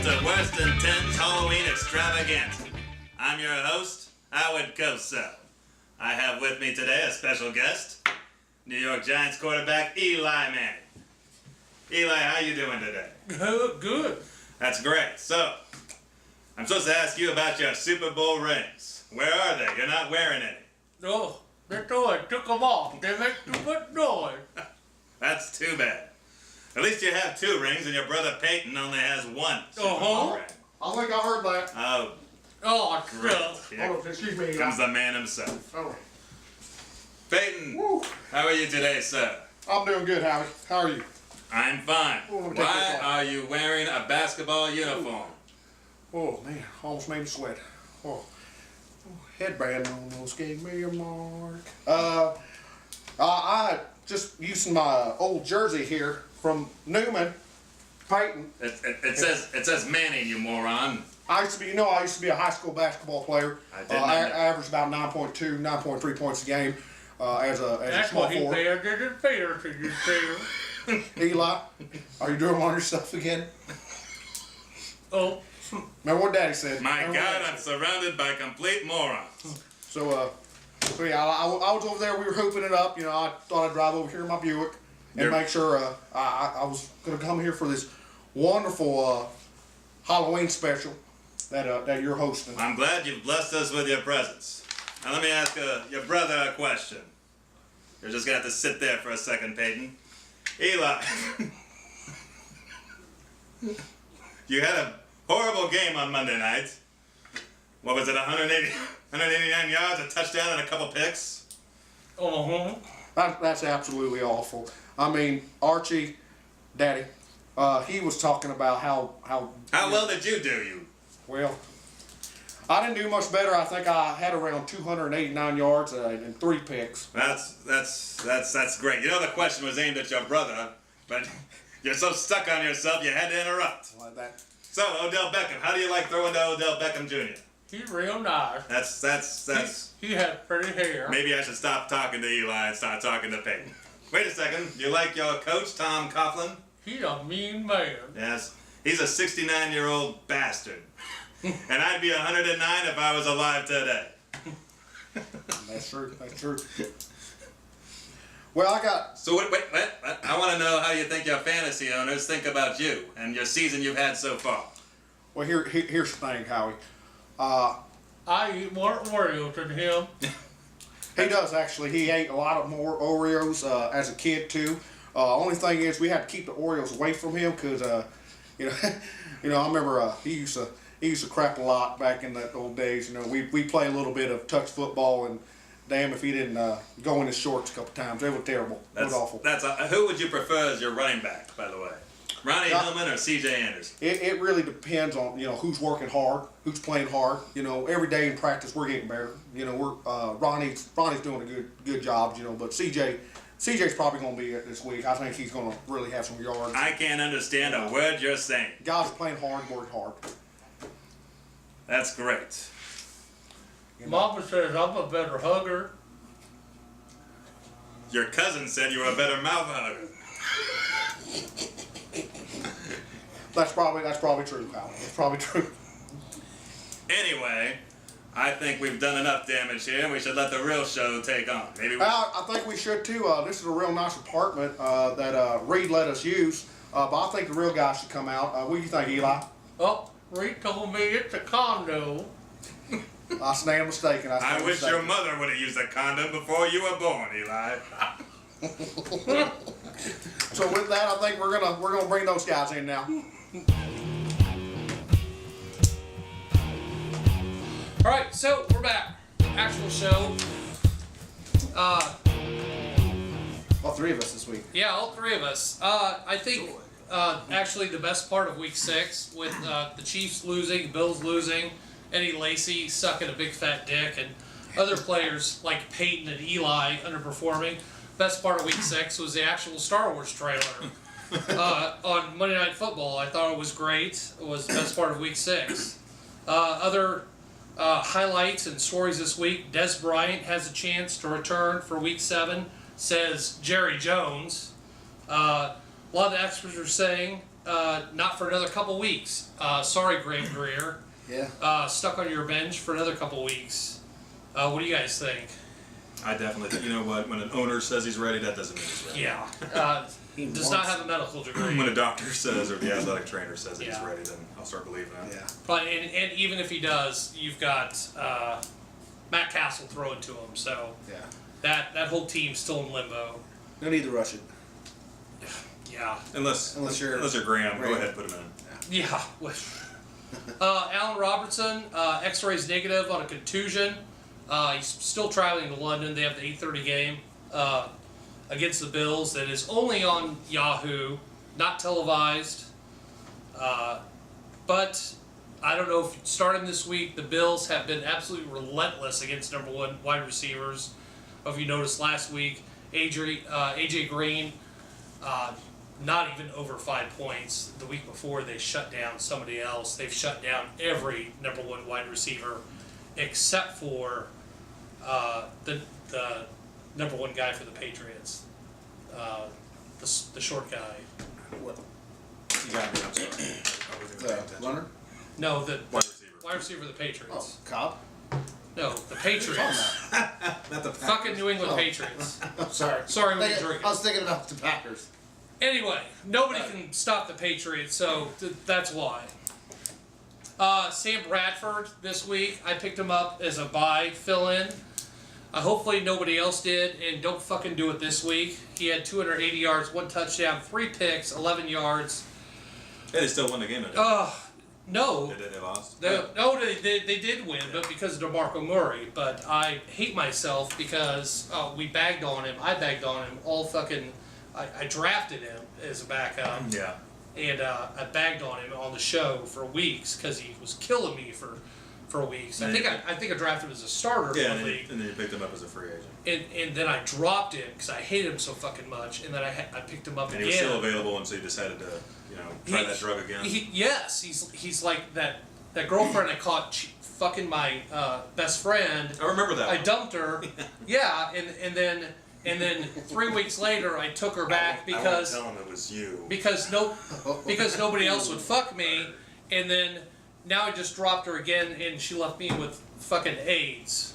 to Worse Than 10's Halloween Extravaganza. I'm your host, Howard Cosell. I have with me today a special guest, New York Giants quarterback Eli Manning. Eli, how you doing today? Good. That's great. So, I'm supposed to ask you about your Super Bowl rings. Where are they? You're not wearing any. Oh, that's all. I took them off. They make too much noise. That's too bad. At least you have two rings, and your brother Peyton only has one Super Bowl ring. I think I heard that. Oh, Great. shucks. Here Oh, excuse me. comes the man himself. Oh, Peyton, woo. how are you today, sir? I'm doing good, Howie. How are you? I'm fine. Oh, let me take Why this off. are you wearing a basketball uniform? Oh, man. Almost made me sweat. Headband almost gave me a mark. I just using my old jersey here from Newman, Peyton. It says Manning, you moron. I used to be a high school basketball player. I didn't know. Averaged about 9.2, 9.3 points a game as a That's small what he forward. said. Did it fair to you, fair? Eli, are you doing on yourself again? Oh, Remember what Daddy said. My Remember what God, Daddy I'm said. surrounded by complete morons. So yeah, I was over there. We were hooping it up. You know, I thought I'd drive over here in my Buick and You're- make sure I was going to come here for this wonderful Halloween special that you're hosting. I'm glad you've blessed us with your presence. Now let me ask your brother a question. You're just gonna have to sit there for a second, Peyton. Eli, you had a horrible game on Monday night. What was it, 189 yards, a touchdown, and a couple picks? uh-huh. That's absolutely awful. I mean, Archie, Daddy, he was talking about how How well did you do, well. I didn't do much better. I think I had around 289 yards and 3 picks. That's great. You know the question was aimed at your brother, but you're so stuck on yourself you had to interrupt. Like that. So, Odell Beckham, how do you like throwing to Odell Beckham Jr.? He's real nice. That's He has pretty hair. maybe I should stop talking to Eli and start talking to Peyton. Wait a second, you like your coach, Tom Coughlin? He's a mean man. Yes. He's a 69-year-old bastard. And I'd be 109 if I was alive today. That's true. That's true. Well, I got. So wait, I want to know how you think your fantasy owners think about you and your season you've had so far. Well, here's the thing, Howie. I eat more Oreos than him. He does actually. He ate a lot of more Oreos as a kid too. Only thing is, we had to keep the Oreos away from him because, you know, I remember he used to crap a lot back in the old days. You know, we play a little bit of touch football, and damn if he didn't go in his shorts a couple times. It was terrible. It was awful. Who would you prefer as your running back, by the way? Ronnie Hillman or C.J. Anderson? It really depends on, you know, who's working hard, who's playing hard. You know, every day in practice we're getting better. You know, we're Ronnie's doing a good job. You know, but CJ's probably going to be it this week. I think he's going to really have some yards. I can't understand a word you're saying. Guys are playing hard, work hard. That's great. Mama says I'm a better hugger. Your cousin said you were a better mouth hugger. That's probably true, Kyle. That's probably true. Anyway, I think we've done enough damage here, and we should let the real show take on. Maybe we I think we should too. This is a real nice apartment that Reed let us use. But I think the real guy should come out. What do you think, Eli? Oh, Reed told me it's a condo. I stand mistaken. I wish your mother would have used a condom before you were born, Eli. So with that, I think we're gonna bring those guys in now. All right, so we're back. Actual show. All 3 of us this week. Yeah, all 3 of us. I think actually the best part of Week 6 with the Chiefs losing, Bills losing, Eddie Lacy sucking a big fat dick, and other players like Peyton and Eli underperforming. Best part of Week 6 was the actual Star Wars trailer on Monday Night Football. I thought it was great. It was the best part of Week 6. Other highlights and stories this week. Des Bryant has a chance to return for Week 7, says Jerry Jones. A lot of experts are saying not for another couple weeks. Sorry, Graham Greer. Yeah. Stuck on your bench for another couple weeks. What do you guys think? I definitely think, you know what, when an owner says he's ready, that doesn't mean he's ready. Yeah. He Does wants- not have a medical degree. When a doctor says, or the athletic trainer says that he's Yeah. ready, then I'll start believing it. Yeah. Probably, and even if he does, you've got Matt Castle throwing to him. So Yeah. that whole team's still in limbo. No need to rush it. Yeah. Unless you're Graham, go Graham. ahead, put him in. Yeah. Allen Robertson, X-rays negative on a contusion. He's still traveling to London. They have the 8:30 game against the Bills that is only on Yahoo, not televised. But I don't know if starting this week, the Bills have been absolutely relentless against number one wide receivers. If you noticed last week, AJ Green, not even over 5 points. The week before, they shut down somebody else. They've shut down every number one wide receiver except for the number one guy for the Patriots, the short guy. What? You got me, I'm sorry. I wasn't paying The attention. runner? No, the Wide receiver. wide receiver of the Oh, Patriots. Cobb? No, the Patriots. Not the Fucking New England Oh. Patriots. I'm sorry. Sorry, we're I drinking. was thinking about the Packers. Anyway, nobody can stop the Patriots, so that's why. Sam Bradford this week, I picked him up as a buy fill-in. Hopefully nobody else did, and don't fucking do it this week. He had 280 yards, 1 touchdown, 3 picks, 11 yards. Yeah, they still won the game. No. They lost. No, they did win, but because of DeMarco Murray. But I hate myself because we bagged on him. I bagged on him all fucking. I drafted him as a backup. Yeah. And I bagged on him on the show for weeks because he was killing me for weeks. I think I drafted him as a starter Yeah, for the league, and then you picked him up as a free agent. and then I dropped him because I hated him so fucking much. And then I picked him up And again. he was still available, and so you decided to, try that drug again. Yes, he's like that girlfriend I caught fucking my best friend. I remember that. I one. dumped her. Yeah, and then 3 weeks later I took her back because I won't tell him it was you. because nobody else would fuck me, and then now I just dropped her again and she left me with fucking AIDS.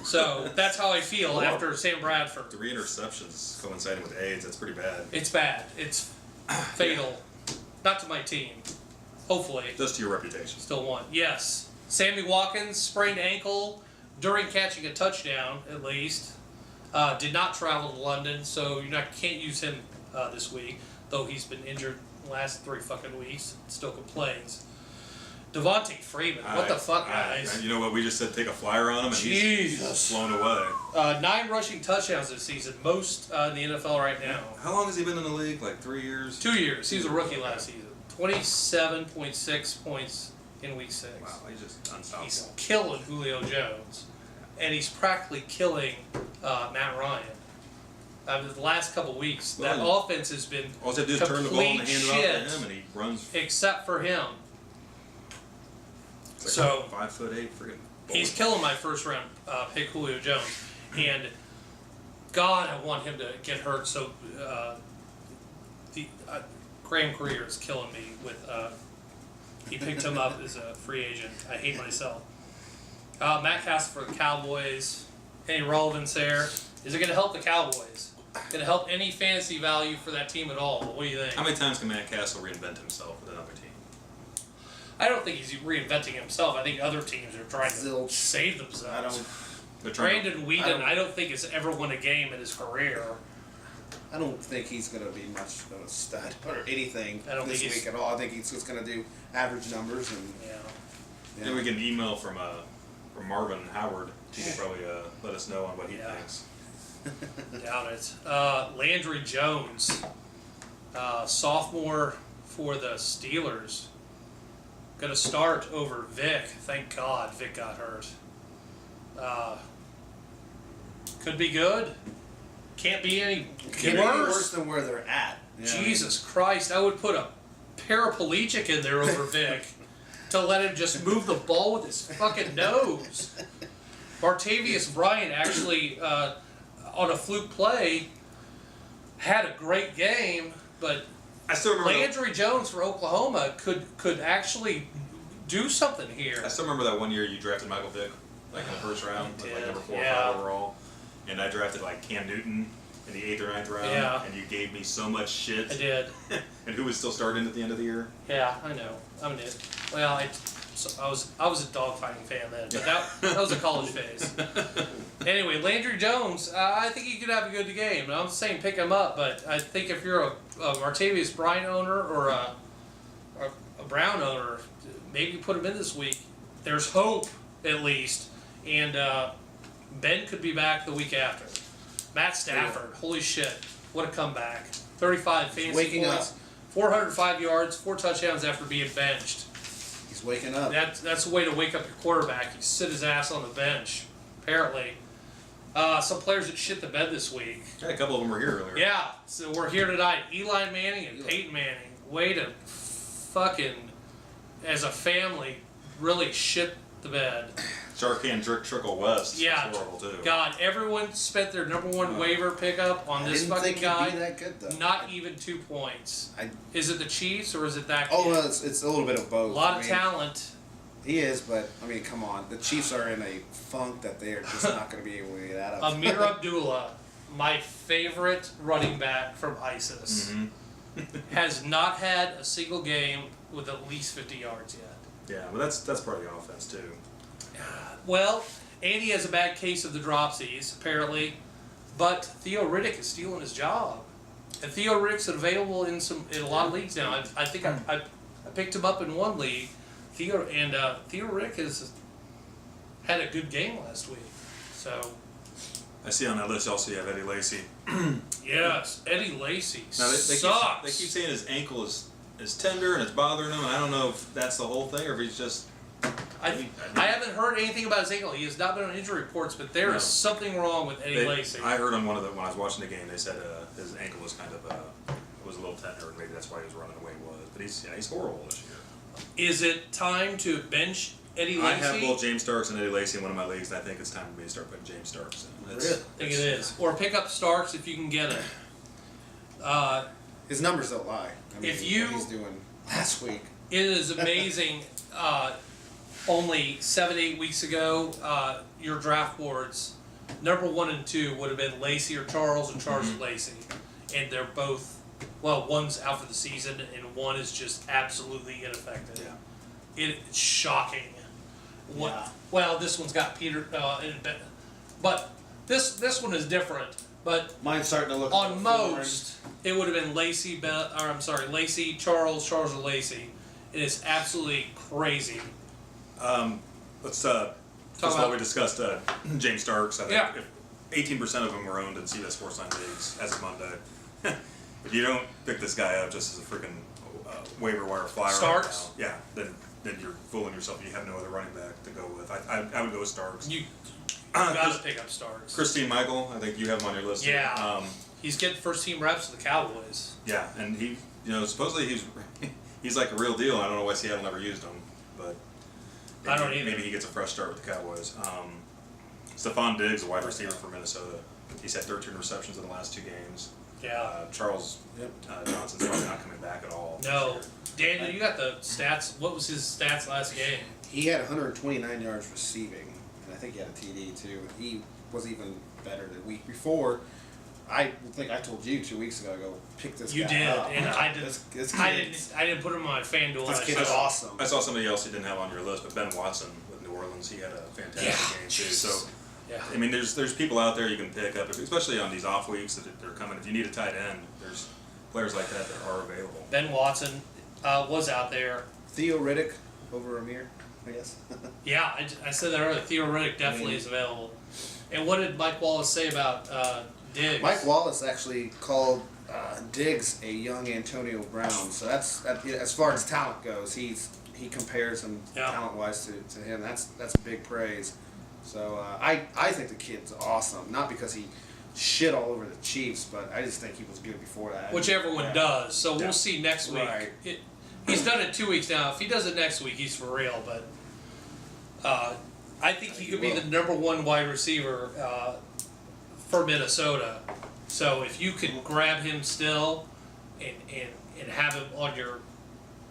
So that's how I feel after Sam Bradford. 3 interceptions coinciding with AIDS. That's pretty bad. It's bad. It's fatal. Not to my team. Hopefully. Just to your reputation. Still won. Yes. Sammy Watkins sprained ankle during catching a touchdown, at least. Did not travel to London, so can't use him this week, though he's been injured the last 3 fucking weeks. Still complains. Devontae Freeman, what the fuck, guys? You know what? We just said take a flyer on him, and Jesus. he's blown away. 9 rushing touchdowns this season, most in the NFL right now. How long has he been in the league? Like 3 years? 2 years. He was a rookie last season. 27.6 points in week 6. Wow, he's just unstoppable. He's killing Julio Jones, and he's practically killing Matt Ryan. The last couple weeks, that Well, offense has been All they have to do is turn the ball and hand it off shit. to him, and he runs. except for him. It's So- 5'8", freaking. He's killing my first round pick, Julio Jones, and God, I want him to get hurt. So Graham Greer is killing me with. He picked him up as a free agent. I hate myself. Matt Castle for the Cowboys. Any relevance there? Is it going to help the Cowboys? Going to help any fantasy value for that team at all? What do you think? How many times can Matt Castle reinvent himself with another team? I don't think he's reinventing himself. I think other teams are trying to Zilch. save themselves. I don't. They're trying Brandon I Whedon, don't- I don't think has ever won a game in his career. I don't think he's going to be much of a stud or anything I don't this think he's- week at all. I think he's just going to do average numbers and. Yeah. Yeah. Maybe we get an email from Marvin Howard. He can probably let us know on what he Yeah. thinks. Doubt it. Landry Jones, sophomore for the Steelers. Gonna start over Vic. Thank God Vic got hurt. Could be good. Can't be any Can't be worse. worse than where they're at. You know what I mean? Jesus Christ, I would put a paraplegic in there over Vic to let him just move the ball with his fucking nose. Martavius Bryant actually, on a fluke play, had a great game, but I still remember. Landry Jones for Oklahoma could actually do something here. I still remember that one year you drafted Michael Vick, like in the first round, I like did, number 4 yeah. or 5 overall, and I drafted like Cam Newton in the 8th or 9th round, Yeah. and you gave me so much shit. I did. And who was still starting at the end of the year? Yeah, I know. I'm an it. Well, I was a dogfighting fan then, but that was a college phase. Anyway, Landry Jones, I think he could have a good game. I'm not saying pick him up, but I think if you're a Martavius Bryant owner or a Brown owner, maybe put him in this week. There's hope, at least. And Ben could be back the week after. Matt Stafford, holy shit, what a comeback. 35 fantasy Waking points, 405 yards, 4 touchdowns after being benched. He's waking up. That's a way to wake up your quarterback. You sit his ass on the bench, apparently. Some players that shit the bed this week. Yeah, a couple of them were here earlier. Yeah, so we're here tonight. Eli Manning and Peyton Manning. Way to fucking, as a family, really shit the bed. Sharkan Trickle West. Yeah, That's horrible too. God, everyone spent their number 1 waiver pickup on this didn't fucking think guy. he'd be that good though. Not even 2 points. Is it the Chiefs or is it that Oh, kid? well, it's a little bit of both. A lot I of mean, talent. He is, but I mean, come on. The Chiefs are in a funk that they are just not going to be able to get out of. Amir Abdullah, my favorite running back from ISIS, has not had a single game with at least 50 yards yet. Yeah, but that's part of the offense too. Well, Andy has a bad case of the dropsies, apparently, but Theo Riddick is stealing his job. And Theo Riddick's available in a lot of leagues now. I think I picked him up in one league. Theo Riddick has had a good game last week. So I see on that list also you have Eddie Lacy. yes, Eddie Lacy Now they sucks. keep saying his ankle is tender and it's bothering him. And I don't know if that's the whole thing or if he's just. I haven't heard anything about his ankle. He has not been on injury reports, but there is something wrong with Eddie Lacy. I heard on when I was watching the game, they said his ankle was kind of was a little tender, and maybe that's why he was running the way he was. But he's horrible this year. Is it time to bench Eddie Lacy? I have both James Starks and Eddie Lacy in one of my leagues, and I think it's time for me to start putting James Starks in. Really? I think it is. Or pick up Starks if you can get it. His numbers don't lie. I mean, If you- what he's doing last week. It is amazing. Only 7-8 weeks ago, your draft boards, number 1 and 2 would have been Lacy or Charles, and Charles or Lacy, and they're both. Well, one's out for the season, and one is just absolutely ineffective. Yeah. It's shocking. Yeah. Well, this one's got Peter, but this one is different. But Mine's starting to look on most, it would have been Lacy, Lacy, Charles or Lacy. It is absolutely crazy. Let's first of all, we discussed James Starks. I think Yeah. if 18% of them were owned in CBS Sportsline leagues as of Monday. If you don't pick this guy up just as a freaking waiver wire flyer Starks? right now, yeah, then you're fooling yourself. You have no other running back to go with. I would go with Starks. You gotta pick up Starks. Christine Michael, I think you have him on your list. Yeah. He's getting first team reps with the Cowboys. Yeah, and he, supposedly he's like a real deal. I don't know why Seattle never used him, but I don't either. Maybe he gets a fresh start with the Cowboys. Stephon Diggs, a wide receiver for Minnesota. He's had 13 receptions in the last 2 games. Yeah. Charles Johnson's probably not coming back at all. No. Daniel, you got the stats. What was his stats last game? He had 129 yards receiving, and I think he had a TD too. He was even better the week before. I think I told you 2 weeks ago, go pick this You guy did, up. and I did. This I kid's- didn't. I didn't put him on FanDuel. This I kid is saw- awesome. I saw somebody else you didn't have on your list, but Ben Watson with New Orleans, he had a fantastic game too. So, Yeah. I mean, there's people out there you can pick up, especially on these off weeks that they're coming. If you need a tight end, there's players like that are available. Ben Watson was out there. Theo Riddick over Amir, I guess. Yeah, I said that earlier. Theo Riddick definitely is available. And what did Mike Wallace say about Diggs? Mike Wallace actually called Diggs a young Antonio Brown. So that's as far as talent goes. He compares him talent wise to him. That's big praise. So I think the kid's awesome. Not because he shit all over the Chiefs, but I just think he was good before that. Which everyone does. So Yeah. we'll see next week. Right. He's done it 2 weeks now. If he does it next week, he's for real. But I think he could be the number 1 wide receiver for Minnesota. So if you can grab him still, and have him on your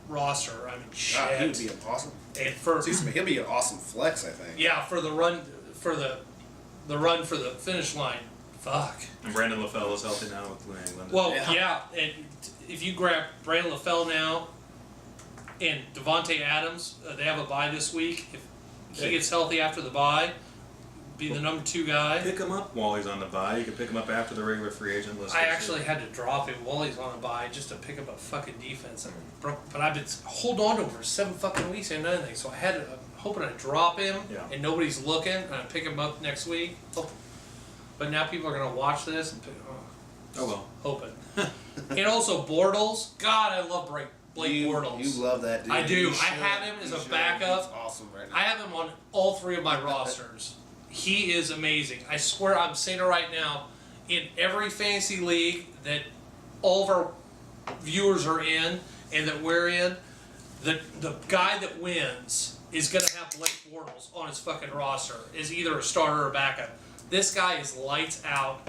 roster. I mean, shit. God, he would be awesome. And for He'll be an awesome flex, I think. yeah, for the run for the run for the finish line. Fuck. And Brandon LaFell is healthy now with New England. Well, yeah, and if you grab Brandon LaFell now and Devontae Adams, they have a bye this week. If he gets healthy after the bye, be the number 2 guy. Pick him up while he's on the bye. You can pick him up after the regular free agent list. I actually had to drop him while he's on a bye just to pick up a fucking defense. But I've been holding on to him for 7 fucking weeks and nothing. So I'm hoping I drop him and nobody's looking and I pick him up next week. But now people are gonna watch this and pick. Oh well. Hoping. And also Bortles. God, I love Blake Bortles. You love that dude. I do. You I have him as a backup. He's awesome right now. I have him on all 3 of my rosters. He is amazing. I swear, I'm saying it right now. In every fantasy league that all of our viewers are in and that we're in, the guy that wins is going to have Blake Bortles on his fucking roster. Is either a starter or backup. This guy is lights out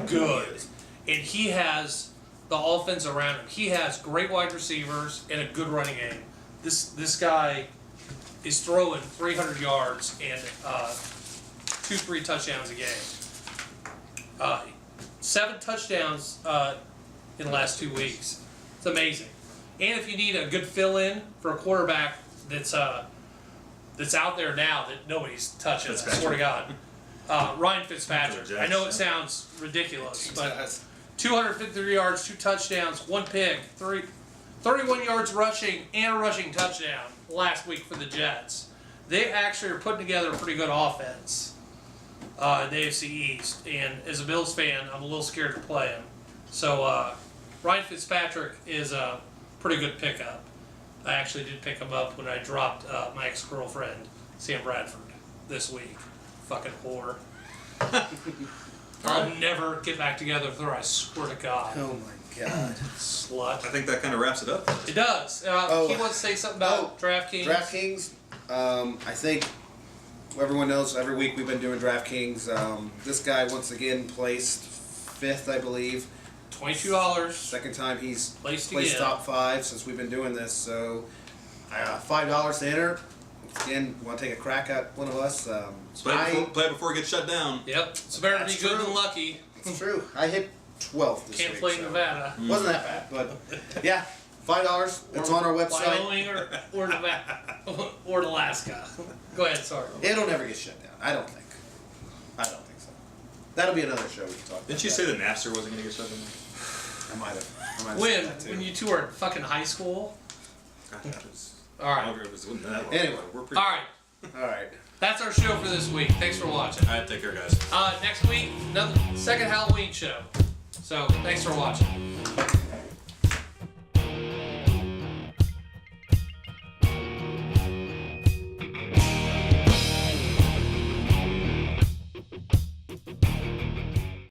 good. And he has the offense around him. He has great wide receivers and a good running game. This guy is throwing 300 yards and 2-3 touchdowns a game. 7 touchdowns in the last 2 weeks. It's amazing. And if you need a good fill-in for a quarterback that's out there now that nobody's touching, I swear to God, Ryan Fitzpatrick. I know it sounds ridiculous, but 253 yards, 2 touchdowns, 1 pick, 31 yards rushing, and a rushing touchdown last week for the Jets. They actually are putting together a pretty good offense in the AFC East. And as a Bills fan, I'm a little scared to play him. So Ryan Fitzpatrick is a pretty good pickup. I actually did pick him up when I dropped my ex-girlfriend, Sam Bradford, this week. Fucking whore. I'll never get back together with her, I swear to God. Oh my God. I Slut. think that kind of wraps it up. It does. He wants to say something about DraftKings. DraftKings. I think everyone knows every week we've been doing DraftKings. This guy once again placed 5th, I believe. $22. Second time he's Placed placed again. top 5 since we've been doing this. So $5 to enter. Again, want to take a crack at one of us? Play before it gets shut down. Yep. It's better to be That's good true. than lucky. It's true. I hit 12th this Can't week. play so Nevada. Wasn't that bad, but yeah, $5. It's on our website. Wyoming or Nevada. Or Alaska. Go ahead, sorry. It'll never get shut down. I don't think so. That'll be another show we can talk about. Didn't you say that Napster wasn't going to get shut down? I might have. When? Said that too. When you two were in fucking high school? God, that was Alright. longer. It wasn't that long. Anyway. We're pretty Alright. All right. That's our show for this week. Thanks for watching. Alright, take care, guys. Next week, another second Halloween show. So, thanks for watching.